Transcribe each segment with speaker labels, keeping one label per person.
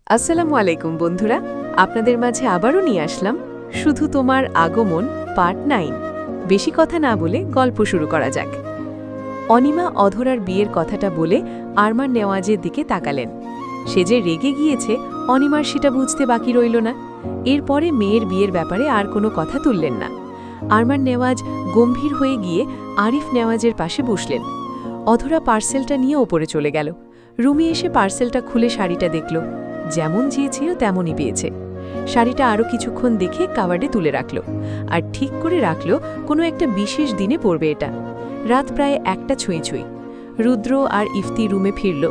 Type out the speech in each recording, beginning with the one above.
Speaker 1: আসসালামু আলাইকুম বন্ধুরা, আপনাদের মাঝে আবারও নিয়ে আসলাম শুধু তোমার আগমন পার্ট 9। বেশি কথা না বলে গল্প শুরু করা যাক। অনিমা অধরার বিয়ের কথাটা বলে আরমান নেওয়াজের দিকে তাকালেন। সে যে রেগে গিয়েছে অনিমার সেটা বুঝতে বাকি রইল না। এরপরে মেয়ের বিয়ের ব্যাপারে আর কোনো কথা তুললেন না। আরমান নেওয়াজ গম্ভীর হয়ে গিয়ে আরিফ নেওয়াজের পাশে বসলেন। অধরা পার্সেলটা নিয়ে ওপরে চলে গেল। রুমে এসে পার্সেলটা খুলে শাড়িটা দেখল। যেমন চেয়েছিল তেমনই পেয়েছে। শাড়িটা আরও কিছুক্ষণ দেখে কাভার্ডে তুলে রাখল, আর ঠিক করে রাখল কোনো একটা বিশেষ দিনে পরবে এটা। রাত প্রায় 1টা ছুঁই। রুদ্র আর ইফতি রুমে ফিরল।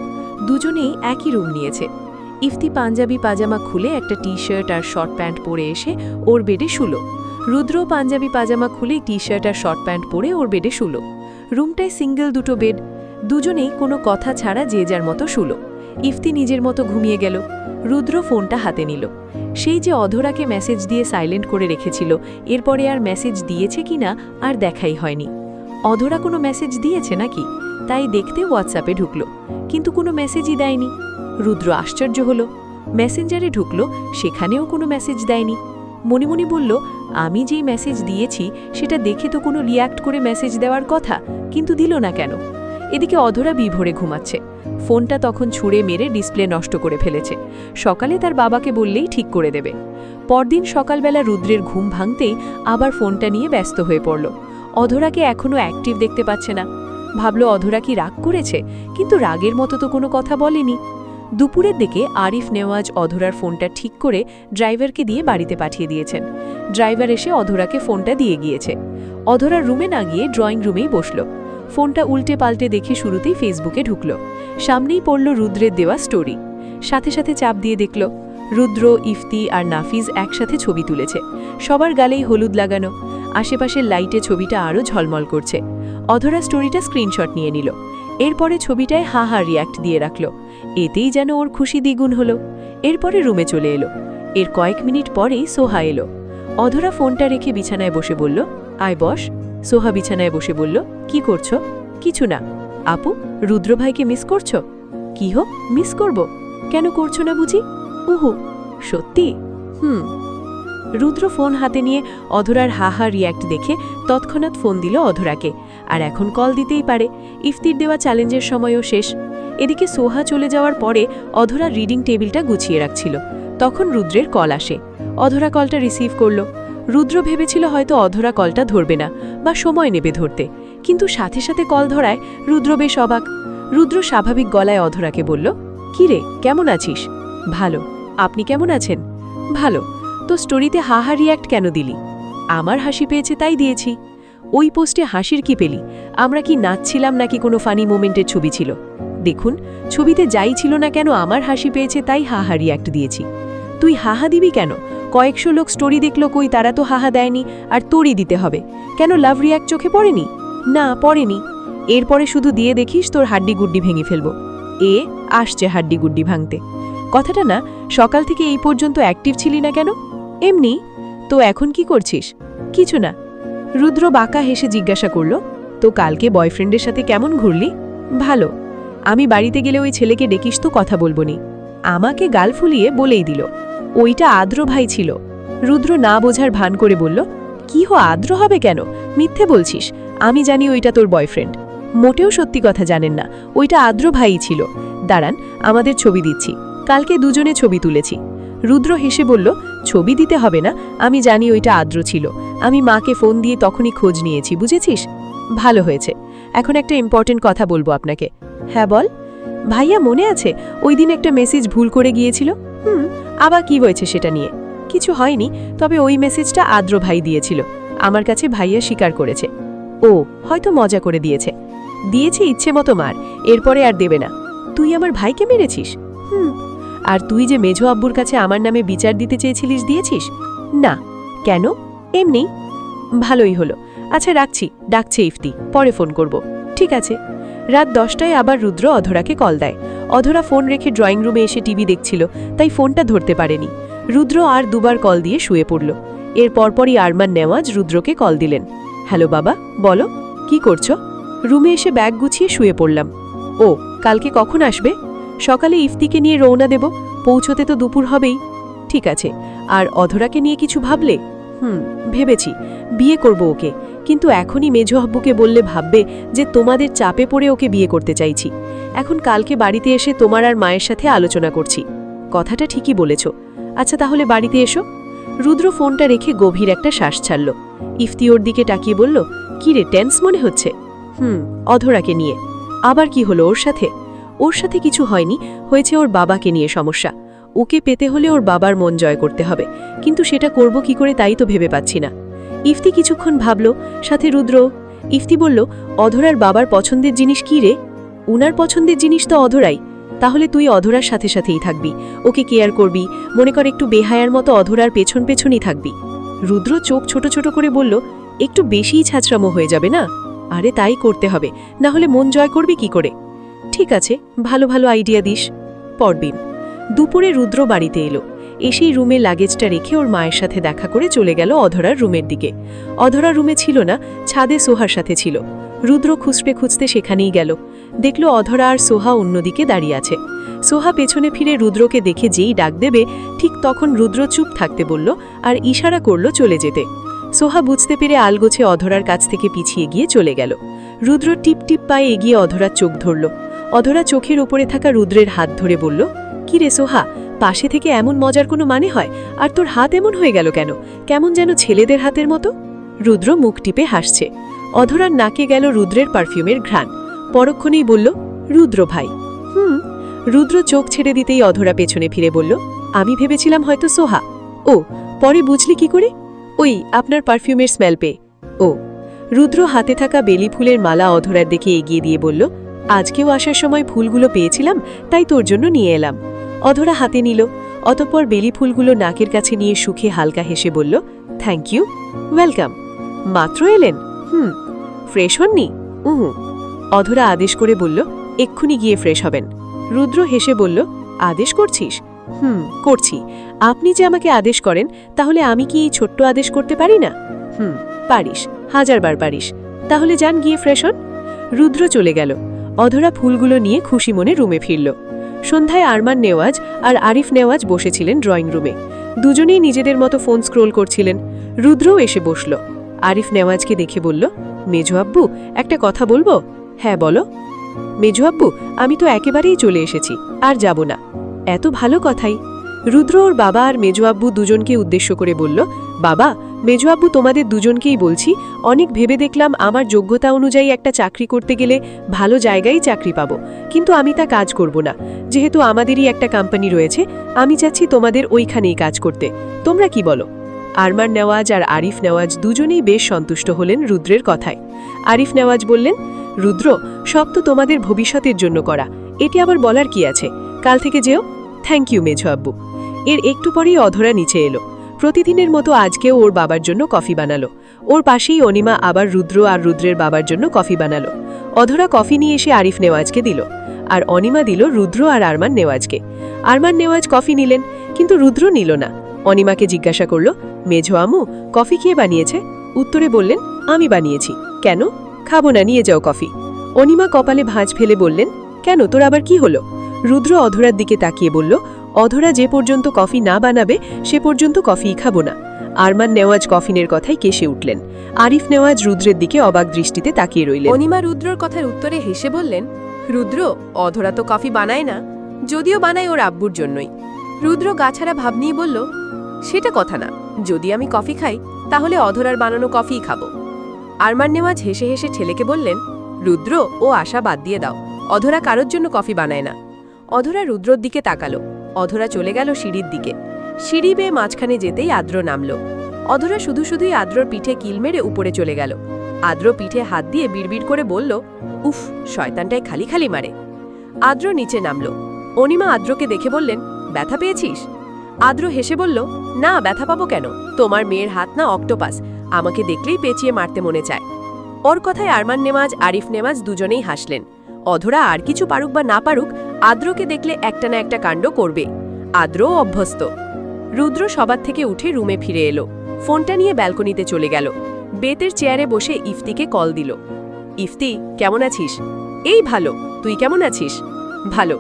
Speaker 1: দুজনেই একই রুম নিয়েছে। ইফতি পাঞ্জাবি পাজামা খুলে একটা টি শার্ট আর শর্ট প্যান্ট পরে এসে ওর বেডে শুলো। রুদ্র পাঞ্জাবি পাজামা খুলে টি শার্ট আর শর্ট প্যান্ট পরে ওর বেডে শুলো। রুমটায় সিঙ্গেল দুটো বেড। দুজনেই কোনো কথা ছাড়া যে যার মতো শুলো। ইফতি নিজের মতো ঘুমিয়ে গেল। রুদ্র ফোনটা হাতে নিল। সেই যে অধরাকে মেসেজ দিয়ে সাইলেন্ট করে রেখেছিল, এরপরে আর মেসেজ দিয়েছে কিনা আর দেখাই হয়নি। অধরা কোনো মেসেজ দিয়েছে নাকি তাই দেখতে হোয়াটসঅ্যাপে ঢুকল, কিন্তু কোনো মেসেজই দেয়নি। রুদ্র আশ্চর্য হল। মেসেঞ্জারে ঢুকল, সেখানেও কোনো মেসেজ দেয়নি। মনে মনে বলল, আমি যেই মেসেজ দিয়েছি সেটা দেখে তো কোনো রিয়্যাক্ট করে মেসেজ দেওয়ার কথা, কিন্তু দিল না কেন। এদিকে অধরা বিভোরে ঘুমাচ্ছে। ফোনটা তখন ছুঁড়ে মেরে ডিসপ্লে নষ্ট করে ফেলেছে। সকালে তার বাবাকে বললেই ঠিক করে দেবে। পরদিন সকালবেলা রুদ্রের ঘুম ভাঙতেই আবার ফোনটা নিয়ে ব্যস্ত হয়ে পড়ল। অধরাকে এখনও অ্যাক্টিভ দেখতে পাচ্ছে না। ভাবল অধরা কি রাগ করেছে, কিন্তু রাগের মতো তো কোনো কথা বলেনি। দুপুরের দিকে আরিফ নেওয়াজ অধরার ফোনটা ঠিক করে ড্রাইভারকে দিয়ে বাড়িতে পাঠিয়ে দিয়েছেন। ড্রাইভার এসে অধরাকে ফোনটা দিয়ে গিয়েছে। অধরার রুমে না গিয়ে ড্রয়িং রুমেই বসল। ফোনটা উল্টে পাল্টে দেখে শুরুতেই ফেসবুকে ঢুকল। সামনেই পড়ল রুদ্রের দেওয়া স্টোরি। সাথে সাথে চাপ দিয়ে দেখল রুদ্র, ইফতি আর নাফিজ একসাথে ছবি তুলেছে। সবার গালেই হলুদ লাগানো। আশেপাশের লাইটে ছবিটা আরও ঝলমল করছে। অধরা স্টোরিটা স্ক্রিনশট নিয়ে নিল। এরপরে ছবিটায় হা হা রিয়্যাক্ট দিয়ে রাখল। এতেই যেন ওর খুশি দ্বিগুণ হলো। এরপরে রুমে চলে এলো। এর কয়েক মিনিট পরেই সোহা এলো। অধরা ফোনটা রেখে বিছানায় বসে বলল, আয় বস। সোহা বিছানায় বসে বলল, কি করছো? কিছু না। আপু, রুদ্র ভাইকে মিস করছো? কি হো, মিস করব? কেন করছো না বুঝি? উহু, সত্যি? রুদ্র ফোন হাতে নিয়ে অধরার হাহা রিয়্যাক্ট দেখে তৎক্ষণাৎ ফোন দিল অধরাকে। আর এখন কল দিতেই পারে। ইফতির দেওয়া চ্যালেঞ্জের সময়ও শেষ। এদিকে সোহা চলে যাওয়ার পরে অধরা রিডিং টেবিলটা গুছিয়ে রাখছিল। তখন রুদ্রের কল আসে। অধরা কলটা রিসিভ করল। রুদ্র ভেবেছিল হয়তো অধরা কলটা ধরবে না বা সময় নেবে ধরতে, কিন্তু সাথে সাথে কল ধরায় রুদ্র বেশ অবাক। রুদ্র স্বাভাবিক গলায় অধরাকে বলল, কি রে, কেমন আছিস? ভালো। আপনি কেমন আছেন? ভালো। তো স্টোরিতে হাহা রিয়্যাক্ট কেন দিলি? আমার হাসি পেয়েছে তাই দিয়েছি। ওই পোস্টে হাসির কি পেলি? আমরা কি নাচছিলাম নাকি কোনো ফানি মোমেন্টের ছবি ছিল? দেখুন, ছবিতে যাই ছিল না কেন আমার হাসি পেয়েছে তাই হাহা রিয়্যাক্ট দিয়েছি। তুই হাহা দিবি কেন? কয়েকশো লোক স্টোরি দেখল, কই তারা তো হাহা দেয়নি, আর তোরই দিতে হবে কেন? লাভ রিয়্যাক্ট চোখে পড়েনি? না, পড়েনি। এরপরে শুধু দিয়ে দেখিস তোর হাড্ডি গুড্ডি ভেঙে ফেলব। আসছে হাড্ডি গুড্ডি ভাঙতে। কথাটা না, সকাল থেকে এই পর্যন্ত অ্যাক্টিভ ছিলি না কেন? এমনি। তো এখন কি করছিস? কিছু না। রুদ্র বাঁকা হেসে জিজ্ঞাসা করল, তো কালকে বয়ফ্রেন্ডের সাথে কেমন ঘুরলি? ভালো। আমি বাড়িতে গেলে ওই ছেলেকে ডেকিস তো কথা বলবনি। আমাকে গাল ফুলিয়ে বলেই দিল, ওইটা আদ্র ভাই ছিল। রুদ্র না বোঝার ভান করে বলল, কি হো, আদ্র হবে কেন? মিথ্যে বলছিস। আমি জানি ওইটা তোর বয়ফ্রেন্ড। মোটেও সত্যি কথা জানেন না, ওইটা আদ্র ভাইই ছিল। দাঁড়ান, আমাদের ছবি দিচ্ছি। কালকে দুজনে ছবি তুলেছি। রুদ্র হেসে বলল, ছবি দিতে হবে না, আমি জানি ওইটা আদ্র ছিল। আমি মাকে ফোন দিয়ে তখনই খোঁজ নিয়েছি, বুঝেছিস? ভালো হয়েছে। এখন একটা ইম্পর্টেন্ট কথা বলবো আপনাকে। হ্যাঁ বল। ভাইয়া মনে আছে ওই দিন একটা মেসেজ ভুল করে গিয়েছিল? আবার কি হয়েছে সেটা নিয়ে? কিছু হয়নি, তবে ওই মেসেজটা আদ্র ভাই দিয়েছিল। আমার কাছে ভাইয়া স্বীকার করেছে। ও হয়তো মজা করে দিয়েছে। দিয়েছে ইচ্ছে মতো মার, এরপরে আর দেবে না। তুই আমার ভাইকে মেরেছিস? আর তুই যে মেঝো আব্বুর কাছে আমার নামে বিচার দিতে চেয়েছিলিস, দিয়েছিস? না। কেন? এমনি। ভালোই হলো। আচ্ছা রাখছি, ডাকছে ইফতি, পরে ফোন করব। ঠিক আছে। রাত 10টায় আবার রুদ্র অধরাকে কল দেয়। অধরা ফোন রেখে ড্রয়িং রুমে এসে টিভি দেখছিল, তাই ফোনটা ধরতে পারেনি। রুদ্র আর দুবার কল দিয়ে শুয়ে পড়ল। এর পরপরই আরমান নেওয়াজ রুদ্রকে কল দিলেন। হ্যালো বাবা, বলো, কি করছো? রুমে এসে ব্যাগ গুছিয়ে শুয়ে পড়লাম। ও, কালকে কখন আসবে? সকালে ইফতিকে নিয়ে রওনা দেব। পৌঁছতে তো দুপুর হবেই। ঠিক আছে, আর অধরাকে নিয়ে কিছু ভাবলে? ভেবেছি, বিয়ে করব ওকে, কিন্তু এখনই মেজো আব্বুকে বললে ভাববে যে তোমাদের চাপে পড়ে ওকে বিয়ে করতে চাইছি। এখন কালকে বাড়িতে এসে তোমার আর মায়ের সাথে আলোচনা করছি। কথাটা ঠিকই বলেছ। আচ্ছা তাহলে বাড়িতে এসো। রুদ্র ফোনটা রেখে গভীর একটা শ্বাস ছাড়ল। ইফতি ওর দিকে তাকিয়ে বলল, কি রে, টেন্স মনে হচ্ছে? অধরাকে নিয়ে। আবার কি হলো ওর সাথে? ওর সাথে কিছু হয়নি, হয়েছে ওর বাবাকে নিয়ে সমস্যা। ওকে পেতে হলে ওর বাবার মন জয় করতে হবে, কিন্তু সেটা করব কি করে তাই তো ভেবে পাচ্ছি না। ইফতি কিছুক্ষণ ভাবল, সাথে রুদ্র। ইফতি বলল, অধরার বাবার পছন্দের জিনিস কি রে? উনার পছন্দের জিনিস তো অধরাই। তাহলে তুই অধরার সাথে সাথেই থাকবি, ওকে কেয়ার করবি, মনে কর একটু বেহায়ার মতো অধরার পেছন পেছনই থাকবি। রুদ্র চোখ ছোট ছোট করে বলল, একটু বেশিই ছাঁচড়ামো হয়ে যাবে না? আরে তাই করতে হবে, না হলে মন জয় করবি কি করে? ঠিক আছে, ভালো ভালো আইডিয়া দিস। পরদিন দুপুরে রুদ্র বাড়িতে এলো। এসেই রুমে লাগেজটা রেখে ওর মায়ের সাথে দেখা করে চলে গেল অধরার রুমের দিকে। অধরা রুমে ছিল না, ছাদে সোহার সাথে ছিল। রুদ্র খুঁজতে খুঁজতে সেখানেই গেল। দেখল অধরা আর সোহা অন্যদিকে দাঁড়িয়ে আছে। সোহা পেছনে ফিরে রুদ্রকে দেখে যেই ডাক দেবে, ঠিক তখন রুদ্র চুপ থাকতে বলল আর ইশারা করল চলে যেতে। সোহা বুঝতে পেরে আলগোছে অধরার কাছ থেকে পিছিয়ে গিয়ে চলে গেল। রুদ্র টিপ টিপ পায়ে এগিয়ে অধরার চোখ ধরল। অধরা চোখের ওপরে থাকা রুদ্রের হাত ধরে বলল, কি রে সোহা, পাশে থেকে এমন মজার কোনো মানে হয়? আর তোর হাত এমন হয়ে গেল কেন? কেমন যেন ছেলেদের হাতের মতো। রুদ্র মুখ টিপে হাসছে। অধরার নাকে গেল রুদ্রের পারফিউমের ঘ্রাণ। পরক্ষণেই বলল, রুদ্র ভাই। রুদ্র চোখ ছেড়ে দিতেই অধরা পেছনে ফিরে বলল, আমি ভেবেছিলাম হয়তো সোহা। ও, পরে বুঝলি কি করে? ওই আপনার পারফিউমের স্মেল পেয়ে। ও। রুদ্র হাতে থাকা বেলি ফুলের মালা অধরার দিকে এগিয়ে দিয়ে বলল, আজকেও আসার সময় ফুলগুলো পেয়েছিলাম, তাই তোর জন্য নিয়ে এলাম। অধরা হাতে নিল, অতঃপর বেলি ফুলগুলো নাকের কাছে নিয়ে সুখে হালকা হেসে বলল, থ্যাংক ইউ, ওয়েলকাম। মাত্র এলেন? ফ্রেশ হননি? অধরা আদেশ করে বলল, এক্ষুনি গিয়ে ফ্রেশ হবেন। রুদ্র হেসে বলল, আদেশ করছিস? করছি। আপনি যে আমাকে আদেশ করেন, তাহলে আমি কি এই ছোট্ট আদেশ করতে পারি না? পারিস, 1000 বার পারিস। তাহলে যান গিয়ে ফ্রেশ হন। রুদ্র চলে গেল। অধরা ফুলগুলো নিয়ে খুশি মনে রুমে ফিরল। সন্ধ্যায় আরমান নেওয়াজ আর আরিফ নেওয়াজ বসেছিলেন ড্রয়িং রুমে। দুজনেই নিজেদের মতো ফোন স্ক্রোল করছিলেন। রুদ্রও এসে বসল। আরিফ নেওয়াজকে দেখে বলল, মেজো আব্বু, একটা কথা বলবো? হ্যাঁ বলো। মেজো আব্বু, আমি তো একেবারেই চলে এসেছি, আর যাব না। এত ভালো কথাই। রুদ্র ওর বাবা আর মেজো আব্বু দুজনকে উদ্দেশ্য করে বলল, বাবা, মেজো আব্বু, তোমাদের দুজনকেই বলছি, অনেক ভেবে দেখলাম আমার যোগ্যতা অনুযায়ী একটা চাকরি করতে গেলে ভালো জায়গায় চাকরি পাবো, কিন্তু আমি তা কাজ করব না। যেহেতু আমাদেরই একটা কোম্পানি রয়েছে, আমি চাচ্ছি তোমাদের ওইখানেই কাজ করতে। তোমরা কি বলো? আরমান নেওয়াজ আর আরিফ নেওয়াজ দুজনেই বেশ সন্তুষ্ট হলেন রুদ্রের কথায়। আরিফ নেওয়াজ বললেন, রুদ্র, সব তো তোমাদের ভবিষ্যতের জন্য করা, এটি আবার বলার কি আছে? কাল থেকে যেও। থ্যাংক ইউ মেজো আব্বু। এর একটু পরেই অধরা নিচে এলো। প্রতিদিনের মতো আজকেও ওর বাবার জন্য কফি বানালো। ওর পাশেই অনিমা আবার রুদ্র আর রুদ্রের বাবার জন্য কফি বানালো। অধরা কফি নিয়ে এসে আরিফ নেওয়াজকে দিল, আর অনিমা দিল রুদ্র আর আরমান নেওয়াজকে। আরমান নেওয়াজ কফি নিলেন, কিন্তু রুদ্র নিল না। অনিমাকে জিজ্ঞাসা করল, মেঝো আমু, কফি কে বানিয়েছে? উত্তরে বললেন, আমি বানিয়েছি। কেন? খাবো না, নিয়ে যাও কফি। অনিমা কপালে ভাঁজ ফেলে বললেন, কেন, তোর আবার কি হলো? রুদ্র অধরার দিকে তাকিয়ে বলল, অধরা যে পর্যন্ত কফি না বানাবে সে পর্যন্ত কফিই খাবো না। আরমান নেওয়াজ কফিনের কথাই কেসে উঠলেন। আরিফ নেওয়াজ রুদ্রের দিকে অবাক দৃষ্টিতে তাকিয়ে রইলেন।
Speaker 2: অনিমা রুদ্রর কথার উত্তরে হেসে বললেন, রুদ্র, অধরা তো কফি বানায় না, যদিও বানায় ওর আব্বুর জন্যই। রুদ্র গাছাড়া ভাব নিয়ে বলল, সেটা কথা না, যদি আমি কফি খাই তাহলে অধরার বানানো কফিই খাবো। আরমান নেওয়াজ হেসে হেসে ছেলেকে বললেন, রুদ্র, ও আশা বাদ দিয়ে দাও, অধরা কারোর জন্য কফি বানায় না। অধরা রুদ্রর দিকে তাকালো। অধরা চলে গেল সিঁড়ির দিকে। সিঁড়ি বেয়ে মাঝখানে যেতেই আদ্র নামল। অধরা শুধুই আদ্রর পিঠে কিল মেরে উপরে চলে গেল। আদ্র পিঠে হাত দিয়ে বিড়বিড় করে বলল, উফ, শয়তানটায় খালি খালি মারে। আদ্র নিচে নামল। অনিমা আদ্রকে দেখে বললেন, ব্যথা পেয়েছিস? আদ্র হেসে বলল, না, ব্যথা পাবো কেন? তোমার মেয়ের হাত না অক্টোপাস, আমাকে দেখলেই পেঁচিয়ে মারতে মনে চায়। ওর কথায় আরমান নেওয়াজ, আরিফ নেওয়াজ দুজনেই হাসলেন। অধরা আর কিছু পারুক বা না পারুক, আদ্রকে দেখলে একটা না একটা কাণ্ড করবে। আদ্রও অভ্যস্ত। রুদ্র সবার থেকে উঠে রুমে ফিরে এলো। ফোনটা নিয়ে ব্যালকনিতে চলে গেল। বেতের চেয়ারে বসে ইফতিকে কল দিল। ইফতি, কেমন আছিস? এই ভালো, তুই কেমন আছিস? ভালো।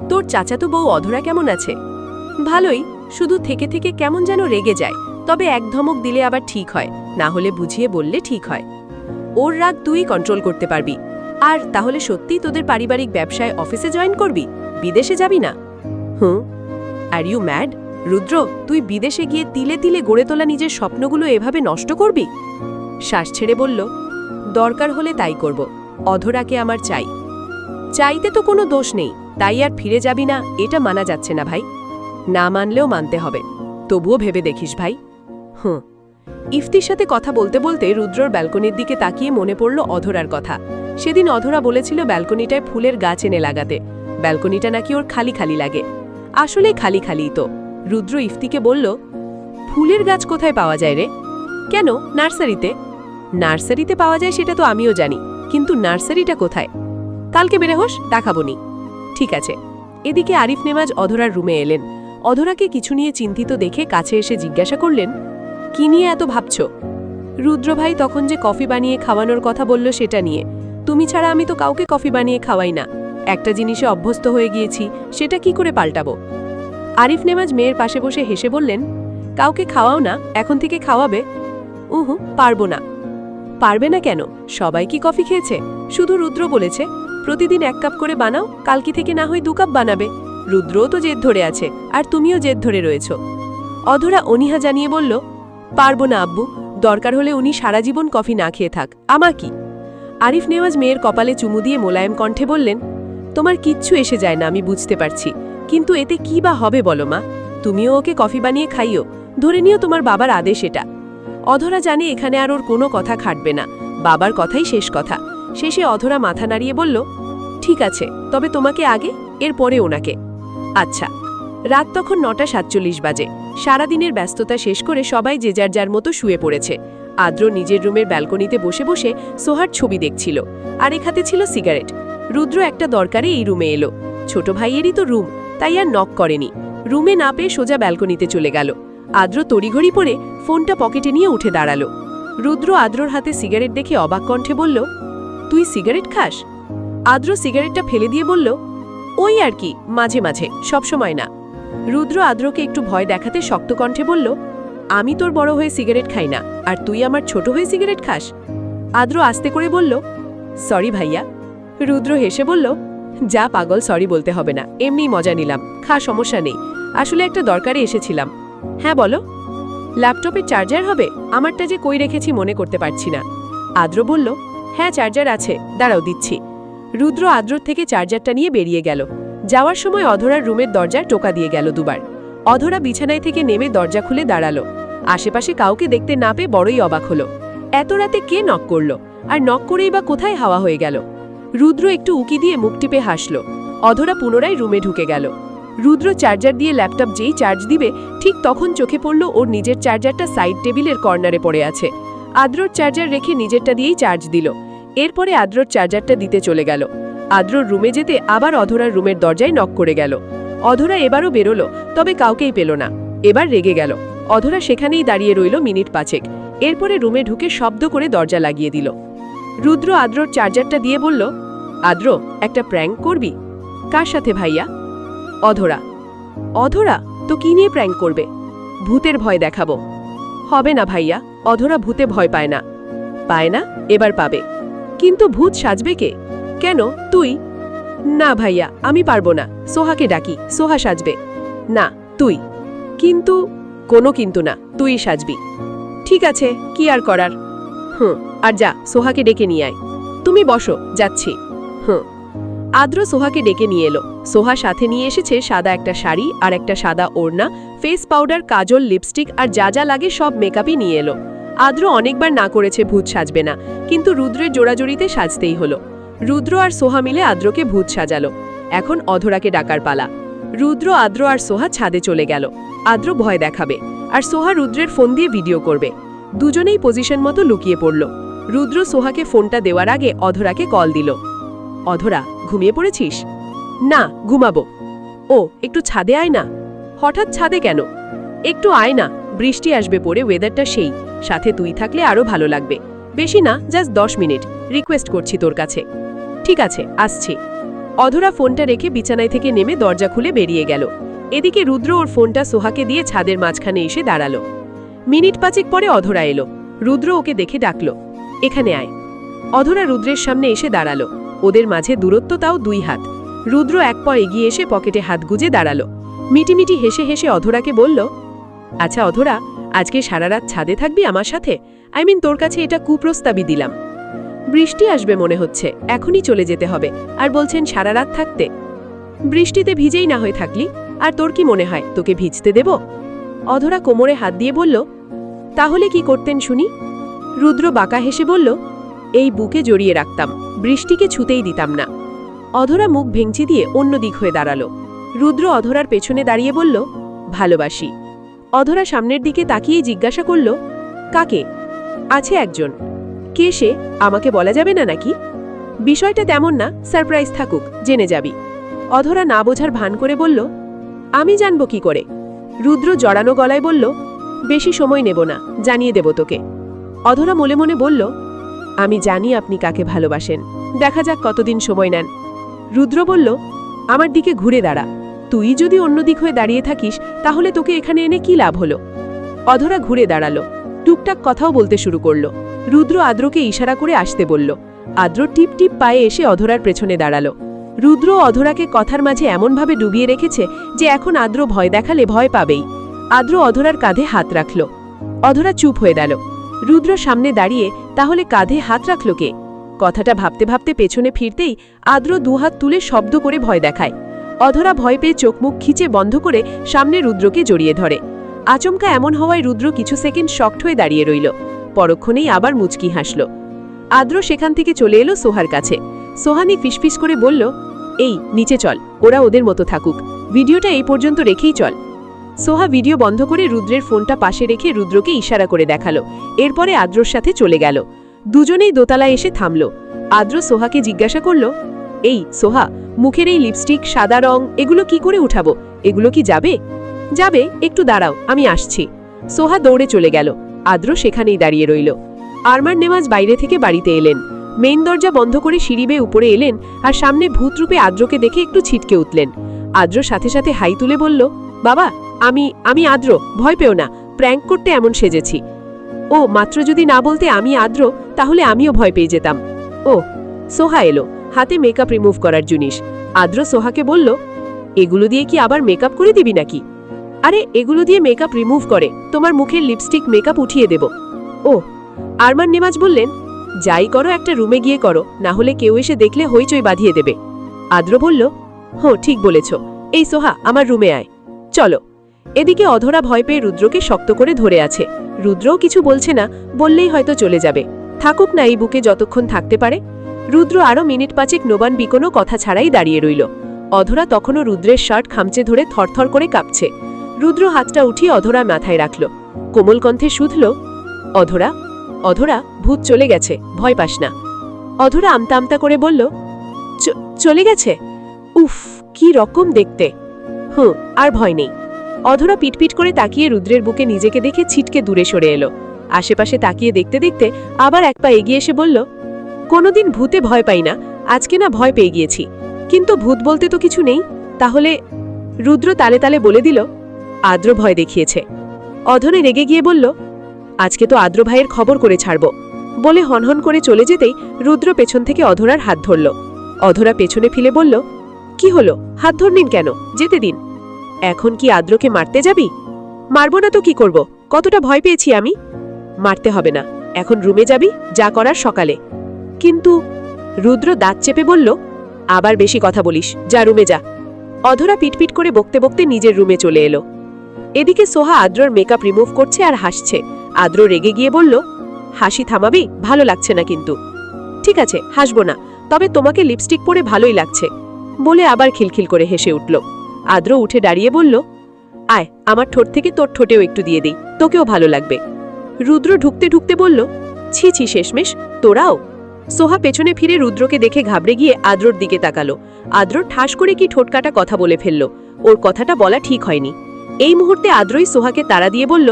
Speaker 2: তোর চাচাতো বউ অধরা কেমন আছে? ভালোই, শুধু থেকে থেকে কেমন যেন রেগে যায়, তবে এক ধমক দিলে আবার ঠিক হয়, না হলে বুঝিয়ে বললে ঠিক হয়। ওর রাগ তুই কন্ট্রোল করতে পারবি। আর তাহলে সত্যিই তোদের পারিবারিক ব্যবসায় অফিসে জয়েন করবি, বিদেশে যাবি না? Are you mad? রুদ্র, তুই বিদেশে গিয়ে তিলে তিলে গড়ে তোলা নিজের স্বপ্নগুলো এভাবে নষ্ট করবি? শ্বাস ছেড়ে বলল, দরকার হলে তাই করব, অধরাকে আমার চাই। চাইতে তো কোনো দোষ নেই, তাই আর ফিরে যাবি না এটা মানা যাচ্ছে না ভাই। না মানলেও মানতে হবে, তবুও ভেবে দেখিস ভাই। ইফতির সাথে কথা বলতে বলতে রুদ্রর ব্যালকনির দিকে তাকিয়ে মনে পড়ল অধরার কথা। সেদিন অধরা বলেছিল ব্যালকনিটায় ফুলের গাছ এনে লাগাতে, ব্যালকনিটা নাকি ওর খালি খালি লাগে। আসলে খালি খালিই তো। রুদ্র ইফতিকে বলল, ফুলের গাছ কোথায় পাওয়া যায় রে? কেন, নার্সারিতে। নার্সারিতে পাওয়া যায় সেটা তো আমিও জানি, কিন্তু নার্সারিটা কোথায়? কালকে বেরে হোস, দেখাবনি। ঠিক আছে। এদিকে আরিফ নেমাজ অধরার রুমে এলেন। অধরাকে কিছু নিয়ে চিন্তিত দেখে কাছে এসে জিজ্ঞাসা করলেন, কি নিয়ে এত ভাবছ? রুদ্র ভাই তখন যে কফি বানিয়ে খাওয়ানোর কথা বলল সেটা নিয়ে। তুমি ছাড়া আমি তো কাউকে কফি বানিয়ে খাওয়াই না, একটা জিনিসে অভ্যস্ত হয়ে গিয়েছি, সেটা কি করে পাল্টাবো? আরিফ নেমাজ মেয়ের পাশে বসে হেসে বললেন, কাউকে খাওয়াও না, এখন থেকে খাওয়াবে? পারবো না। পারবে না কেন? সবাই কি কফি খেয়েছে? শুধু রুদ্র বলেছে প্রতিদিন 1 কাপ করে বানাও, কালকে থেকে না হয় 2 কাপ বানাবে। রুদ্রও তো জেদ ধরে আছে, আর তুমিও জেদ ধরে রয়েছ। অধরা অনীহা জানিয়ে বলল, পারবো না আব্বু, দরকার হলে উনি সারা জীবন কফি না খেয়ে থাক, আমা কি? আরিফ নেওয়াজ মেয়ের কপালে চুমু দিয়ে মোলায়েম কণ্ঠে বললেন, তোমার কিচ্ছু এসে যায় না আমি বুঝতে পারছি, কিন্তু এতে কি বা হবে বলো মা? তুমিও ওকে কফি বানিয়ে খাইও, ধরে নিও তোমার বাবার আদেশ এটা। অধরা জানে এখানে আর ওর কোনো কথা খাটবে না, বাবার কথাই শেষ কথা। শেষে অধরা মাথা নাড়িয়ে বলল, ঠিক আছে, তবে তোমাকে আগে, এরপরে ওনাকে। আচ্ছা। রাত তখন 9:47 বাজে। সারাদিনের ব্যস্ততা শেষ করে সবাই যে যার যার মতো শুয়ে পড়েছে। আদ্র নিজের রুমের ব্যালকনিতে বসে বসে সোহার ছবি দেখছিল, আর এক হাতে ছিল সিগারেট। রুদ্র একটা দরকারে এই রুমে এলো, ছোট ভাইয়েরই তো রুম, তাই আর নক করেনি। রুমে না পেয়ে সোজা ব্যালকনিতে চলে গেল। আদ্র তড়িঘড়ি পরে ফোনটা পকেটে নিয়ে উঠে দাঁড়ালো। রুদ্র আদ্রর হাতে সিগারেট দেখে অবাক কণ্ঠে বলল, তুই সিগারেট খাস? আদ্র সিগারেটটা ফেলে দিয়ে বলল, ওই আর কি, মাঝে মাঝে, সবসময় না। রুদ্র আদ্রকে একটু ভয় দেখাতে শক্ত কণ্ঠে বলল, আমি তোর বড় হয়ে সিগারেট খাই না, আর তুই আমার ছোট হয়ে সিগারেট খাস? আদ্র আস্তে করে বলল, সরি ভাইয়া। রুদ্র হেসে বলল, যা পাগল, সরি বলতে হবে না, এমনিই মজা নিলাম, খা, সমস্যা নেই, আসলে একটা দরকারে এসেছিলাম। হ্যাঁ বলো। ল্যাপটপের চার্জার হবে? আমারটা যে কই রেখেছি মনে করতে পারছি না। আদ্র বলল, হ্যাঁ চার্জার আছে, দাঁড়াও দিচ্ছি। রুদ্র আদ্রর থেকে চার্জারটা নিয়ে বেরিয়ে গেল। যাওয়ার সময় অধরার রুমের দরজায় টোকা দিয়ে গেল দুবার। অধরা বিছানায় থেকে নেমে দরজা খুলে দাঁড়ালো। আশেপাশে কাউকে দেখতে না পেয়ে বড়ই অবাক হলো। এত রাতে কে নক করল? আর নক করেই বা কোথায় হাওয়া হয়ে গেল? রুদ্র একটু উকি দিয়ে মুখ টিপে হাসল। অধরা পুনরায় রুমে ঢুকে গেল। রুদ্র চার্জার দিয়ে ল্যাপটপ যেই চার্জ দিবে, ঠিক তখন চোখে পড়ল ওর নিজের চার্জারটা সাইড টেবিলের কর্নারে পড়ে আছে। আদ্রর চার্জার রেখে নিজেরটা দিয়েই চার্জ দিল। এরপরে আদ্রর চার্জারটা দিতে চলে গেল। আদ্রর রুমে যেতে আবার অধরার রুমের দরজায় নক করে গেল। অধরা এবারও বেরোলো, তবে কাউকেই পেল না। এবার রেগে গেল। অধরা সেখানেই দাঁড়িয়ে রইল মিনিট 5। এরপরে রুমে ঢুকে শব্দ করে দরজা লাগিয়ে দিল। রুদ্র আদ্রর চার্জারটা দিয়ে বলল, আদ্র, একটা প্র্যাঙ্ক করবি? কার সাথে ভাইয়া? অধরা। অধরা তো কি নিয়ে প্র্যাঙ্ক করবে? ভূতের ভয় দেখাবো। হবে না ভাইয়া, অধরা ভূতে ভয় পায় না। পায় না? এবার পাবে। কিন্তু ভূত সাজবে কে? কেন, তুই? না ভাইয়া, আমি পারবো না, সোহাকে ডাকি, সোহা সাজবে। না, তুই। কিন্তু? কোনো কিন্তু না, তুই সাজবি। ঠিক আছে, কি আর করার। আর যা, সোহাকে ডেকে নিয়ে আয়। তুমি বসো, যাচ্ছি। আদ্র সোহাকে ডেকে নিয়ে এলো। সোহা সাথে নিয়ে এসেছে সাদা একটা শাড়ি আর একটা সাদা ওড়না, ফেস পাউডার, কাজল, লিপস্টিক আর যা যা লাগে সব মেকআপই নিয়ে এলো। আদ্র অনেকবার না করেছে ভূত সাজবে না, কিন্তু রুদ্রের জোড়াজোড়িতে সাজতেই হলো। রুদ্র আর সোহা মিলে আদ্রকে ভূত সাজালো। এখন অধরাকে ডাকার পালা। রুদ্র, আদ্র আর সোহা ছাদে চলে গেল। আদ্র ভয় দেখাবে, আর সোহা রুদ্রের ফোন দিয়ে ভিডিও করবে। দুজনেই পজিশন মতো লুকিয়ে পড়ল। রুদ্র সোহাকে ফোনটা দেওয়ার আগে অধরাকে কল দিল। অধরা, ঘুমিয়ে পড়েছিস? না, ঘুমাবো। ও, একটু ছাদে আয় না। হঠাৎ ছাদে কেন? একটু আয় না, বৃষ্টি আসবে পরে, ওয়েদারটা সেই, সাথে তুই থাকলে আরো ভালো লাগবে। বেশি না, জাস্ট 10 মিনিট, রিকোয়েস্ট করছি তোর কাছে। ঠিক আছে, আসছি। অধরা ফোনটা রেখে বিছানায় থেকে নেমে দরজা খুলে বেরিয়ে গেল। এদিকে রুদ্র ওর ফোনটা সোহাকে দিয়ে ছাদের মাঝখানে এসে দাঁড়ালো। মিনিট 5 পরে অধরা এলো। রুদ্র ওকে দেখে ডাকলো, এখানে আয়। অধরা রুদ্রের সামনে এসে দাঁড়ালো। ওদের মাঝে দূরত্ব তাও 2 হাত। রুদ্র এক পা এগিয়ে এসে পকেটে হাত গুজে দাঁড়ালো। মিটিমিটি হেসে হেসে অধরাকে বলল, আচ্ছা অধরা, আজকে সারা রাত ছাদে থাকবি আমার সাথে? তোর কাছে এটা কুপ্রস্তাবই দিলাম। বৃষ্টি আসবে মনে হচ্ছে, এখনই চলে যেতে হবে, আর বলছেন সারা রাত থাকতে। বৃষ্টিতে ভিজেই না হয়ে থাকলি, আর তোর কি মনে হয় তোকে ভিজতে দেব? অধরা কোমরে হাত দিয়ে বলল, তাহলে কি করতেন শুনি? রুদ্র বাঁকা হেসে বলল, এই বুকে জড়িয়ে রাখতাম, বৃষ্টিকে ছুতেই দিতাম না। অধরা মুখ ভেঙচি দিয়ে অন্য দিক হয়ে দাঁড়ালো। রুদ্র অধরার পেছনে দাঁড়িয়ে বলল, ভালোবাসি। অধরা সামনের দিকে তাকিয়ে জিজ্ঞাসা করল, কাকে? আছে একজন। কে সে? আমাকে বলা যাবে না নাকি? বিষয়টা তেমন না, সারপ্রাইজ থাকুক, জেনে যাবি। অধরা না বোঝার ভান করে বলল, আমি জানব কি করে? রুদ্র জড়ানো গলায় বলল, বেশি সময় নেব না, জানিয়ে দেব তোকে। অধরা মনে মনে বলল, আমি জানি আপনি কাকে ভালোবাসেন, দেখা যাক কতদিন সময় নেন। রুদ্র বলল, আমার দিকে ঘুরে দাঁড়া। তুই যদি অন্য দিক হয়ে দাঁড়িয়ে থাকিস তাহলে তোকে এখানে এনে কি লাভ হলো? অধরা ঘুরে দাঁড়ালো, টুকটাক কথাও বলতে শুরু করল। রুদ্র আদ্রকে ইশারা করে আসতে বলল। আদ্র টিপ টিপ পায়ে এসে অধরার পেছনে দাঁড়ালো। রুদ্র অধরাকে কথার মাঝে এমনভাবে ডুবিয়ে রেখেছে যে এখন আদ্র ভয় দেখালে ভয় পাবেই। আদ্র অধরার কাঁধে হাত রাখল। অধরা চুপ হয়ে গেল। রুদ্র সামনে দাঁড়িয়ে তাহলে কাঁধে হাত রাখল কে? কথাটা ভাবতে ভাবতে পেছনে ফিরতেই আদ্র দুহাত তুলে শব্দ করে ভয় দেখায়। অধরা ভয় পেয়ে চোখ মুখ খিচে বন্ধ করে সামনে রুদ্রকে জড়িয়ে ধরে। আচমকা এমন হওয়ায় রুদ্র কিছু সেকেন্ড শকড হয়ে দাঁড়িয়ে রইল। পরক্ষণেই আবার মুচকি হাসল। আদ্র সেখান থেকে চলে এলো সোহার কাছে। সোহানি ফিসফিস করে বলল, এই নিচে চল, ওরা ওদের মতো থাকুক, ভিডিওটা এই পর্যন্ত রেখেই চল। সোহা ভিডিও বন্ধ করে রুদ্রের ফোনটা পাশে রেখে রুদ্রকে ইশারা করে দেখালো। এরপরে আদ্রর সাথে চলে গেল। দুজনেই দোতলায় এসে থামল। আদ্র সোহাকে জিজ্ঞাসা করল, এই সোহা, মুখের এই লিপস্টিক, সাদা রং, এগুলো কি করে উঠাবো? এগুলো কি যাবে? যাবে, একটু দাঁড়াও, আমি আসছি। সোহা দৌড়ে চলে গেল। আদ্র সেখানেই দাঁড়িয়ে রইল। আরমান নেওয়াজ বাইরে থেকে বাড়িতে এলেন। মেইন দরজা বন্ধ করে সিঁড়ি বেয়ে উপরে এলেন আর সামনে ভূতরূপে আদ্রকে দেখে একটু ছিটকে উঠলেন। আদ্র সাথে সাথে হাই তুলে বলল, বাবা, আমি আদ্র, ভয় পেও না, প্র্যাঙ্ক করতে এমন সেজেছি। ও, মাত্র যদি না বলতে আমি আদ্র, তাহলে আমিও ভয় পেয়ে যেতাম। ও। সোহা এলো, হাতে মেকআপ রিমুভ করার জিনিস। আদ্র সোহাকে বলল, এগুলো দিয়ে কি আবার মেকআপ করে দিবি নাকি? আরে, এগুলো দিয়ে মেকআপ রিমুভ করে তোমার মুখের লিপস্টিক মেকআপ উঠিয়ে দেব। ও। আরমান নেওয়াজ বললেন, যাই করো একটা রুমে গিয়ে করো, না হলে কেউ এসে দেখলে হইচই বাঁধিয়ে দেবে। আদ্র বলল, হো, ঠিক বলেছ। এই সোহা, আমার রুমে আয়, চলো। এদিকে অধরা ভয় পেয়ে রুদ্রকে শক্ত করে ধরে আছে। রুদ্রও কিছু বলছে না, বললেই হয়তো চলে যাবে। থাকুক না এই বুকে যতক্ষণ থাকতে পারে। রুদ্র আরও মিনিট 5 নোবান বিকোনো কথা ছাড়াই দাঁড়িয়ে রইল। অধরা তখনও রুদ্রের শার্ট খামচে ধরে থরথর করে কাঁপছে। রুদ্র হাতটা উঠিয়ে অধরা মাথায় রাখল। কোমল কণ্ঠে শুধল, অধরা, অধরা, ভূত চলে গেছে, ভয় পাস না। অধরা আমতা আমতা করে বলল, চলে গেছে? উফ, কি রকম দেখতে। আর ভয় নেই। অধরা পিটপিট করে তাকিয়ে রুদ্রের বুকে নিজেকে দেখে ছিটকে দূরে সরে এলো। আশেপাশে তাকিয়ে দেখতে দেখতে আবার এক পা এগিয়ে এসে বলল, কোনোদিন ভূতে ভয় পাই না, আজকে না ভয় পেয়ে গিয়েছি। কিন্তু ভূত বলতে তো কিছু নেই। তাহলে? রুদ্র তালে তালে বলে দিল, আদ্র ভয় দেখিয়েছে। অধরে রেগে গিয়ে বলল, আজকে তো আদ্র ভাইয়ের খবর করে ছাড়ব। বলে হনহন করে চলে যেতেই রুদ্র পেছন থেকে অধরার হাত ধরল। অধরা পেছনে ফিরে বলল, কি হলো, হাত ধরনিন কেন? যেতে দিন। এখন কি আদ্রকে মারতে যাবি? মারব না তো কি করব, কতটা ভয় পেয়েছি আমি। মারতে হবে না, এখন রুমে যাবি, যা করার সকালে। কিন্তু রুদ্র দাঁত চেপে বলল, আবার বেশি কথা বলিস, যা রুমে যা। অধরা পিটপিট করে বকতে বকতে নিজের রুমে চলে এলো। এদিকে সোহা আদ্রর মেকআপ রিমুভ করছে আর হাসছে। আদ্র রেগে গিয়ে বলল, হাসি থামাবি? ভালো লাগছে না কিন্তু। ঠিক আছে, হাসবো না, তবে তোমাকে লিপস্টিক পরে ভালোই লাগছে। বলে আবার খিলখিল করে হেসে উঠল। আদ্র উঠে দাঁড়িয়ে বলল, আয়, আমার ঠোঁট থেকে তোর ঠোঁটেও একটু দিয়ে দিই, তোকেও ভালো লাগবে। রুদ্র ঢুকতে ঢুকতে বলল, ছি ছি শেষমেশ, তোরাও? সোহা পেছনে ফিরে রুদ্রকে দেখে ঘাবড়ে গিয়ে আদ্রর দিকে তাকালো। আদ্র ঠাস করে কি ঠোঁট কাটা কথা বলে ফেলল। ওর কথাটা বলা ঠিক হয়নি। এই মুহূর্তে আদ্রই সোহাকে তাড়া দিয়ে বলল,